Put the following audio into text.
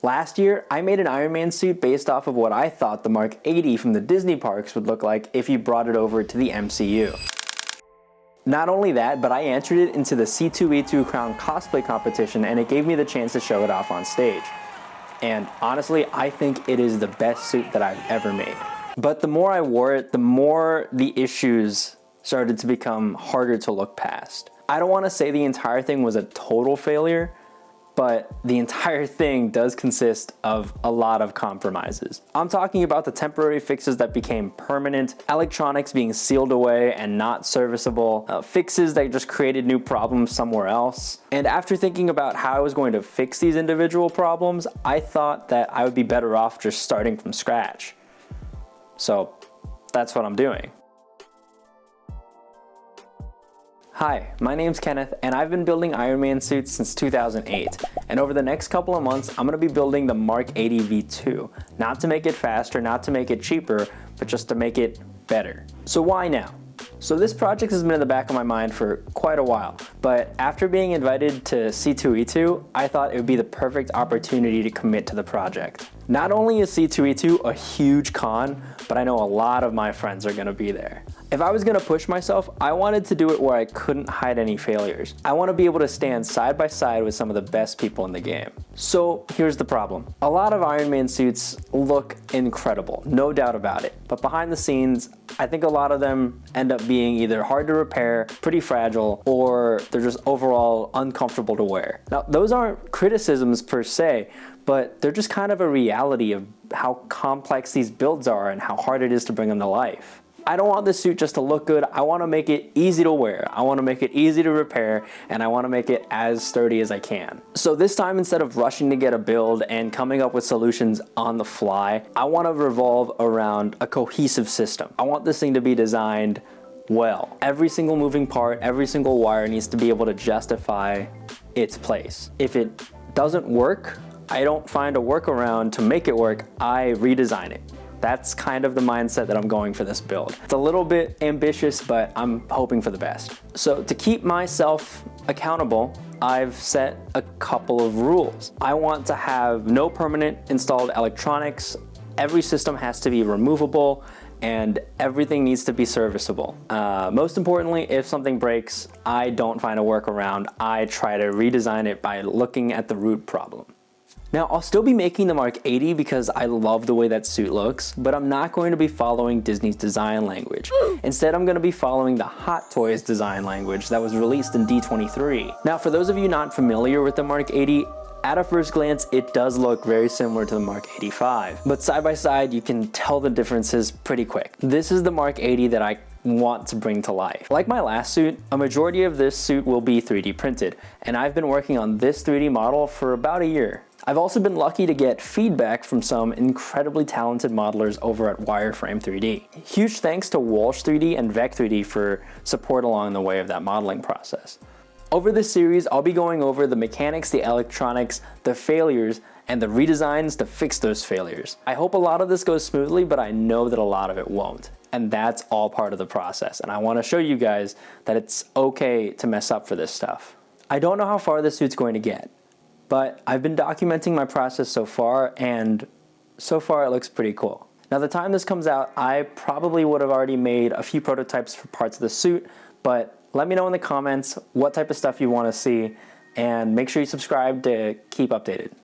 Last year, I made an Iron Man suit based off of what I thought the Mark 80 from the Disney parks would look like if you brought it over to the MCU. Not only that, but I entered it into the C2E2 Crown cosplay competition, and it gave me the chance to show it off on stage. And honestly, I think it is the best suit that I've ever made. But the more I wore it, the more the issues started to become harder to look past. I don't want to say the entire thing was a total failure, but the entire thing does consist of a lot of compromises. I'm talking about the temporary fixes that became permanent, electronics being sealed away and not serviceable, fixes that just created new problems somewhere else. And after thinking about how I was going to fix these individual problems, I thought that I would be better off just starting from scratch. So that's what I'm doing. Hi, my name's Kenneth, and I've been building Iron Man suits since 2008. And over the next couple of months, I'm gonna be building the Mark 80 V2. Not to make it faster, not to make it cheaper, but just to make it better. So why now? So this project has been in the back of my mind for quite a while, but after being invited to C2E2, I thought it would be the perfect opportunity to commit to the project. Not only is C2E2 a huge con, but I know a lot of my friends are gonna be there. If I was gonna push myself, I wanted to do it where I couldn't hide any failures. I wanna be able to stand side by side with some of the best people in the game. So here's the problem. A lot of Iron Man suits look incredible, no doubt about it. But behind the scenes, I think a lot of them end up being either hard to repair, pretty fragile, or they're just overall uncomfortable to wear. Now, those aren't criticisms per se, but they're just kind of a reality of how complex these builds are and how hard it is to bring them to life. I don't want this suit just to look good. I want to make it easy to wear. I want to make it easy to repair, and I want to make it as sturdy as I can. So this time, instead of rushing to get a build and coming up with solutions on the fly, I want to revolve around a cohesive system. I want this thing to be designed well. Every single moving part, every single wire needs to be able to justify its place. If it doesn't work, I don't find a workaround to make it work, I redesign it. That's kind of the mindset that I'm going for this build. It's a little bit ambitious, but I'm hoping for the best. So to keep myself accountable, I've set a couple of rules. I want to have no permanent installed electronics. Every system has to be removable, and everything needs to be serviceable. Most importantly, if something breaks, I don't find a workaround. I try to redesign it by looking at the root problem. Now, I'll still be making the Mark 80 because I love the way that suit looks, but I'm not going to be following Disney's design language. Instead, I'm going to be following the Hot Toys design language that was released in D23. Now, for those of you not familiar with the Mark 80, at a first glance, it does look very similar to the Mark 85, but side by side, you can tell the differences pretty quick. This is the Mark 80 that I want to bring to life. Like my last suit, a majority of this suit will be 3D printed, and I've been working on this 3D model for about a year. I've also been lucky to get feedback from some incredibly talented modelers over at Wireframe 3D. Huge thanks to Walsh 3D and Vec 3D for support along the way of that modeling process. Over this series, I'll be going over the mechanics, the electronics, the failures, and the redesigns to fix those failures. I hope a lot of this goes smoothly, but I know that a lot of it won't. And that's all part of the process. And I want to show you guys that it's okay to mess up for this stuff. I don't know how far this suit's going to get, but I've been documenting my process so far, and so far it looks pretty cool. Now, the time this comes out, I probably would have already made a few prototypes for parts of the suit, but let me know in the comments what type of stuff you want to see, and make sure you subscribe to keep updated.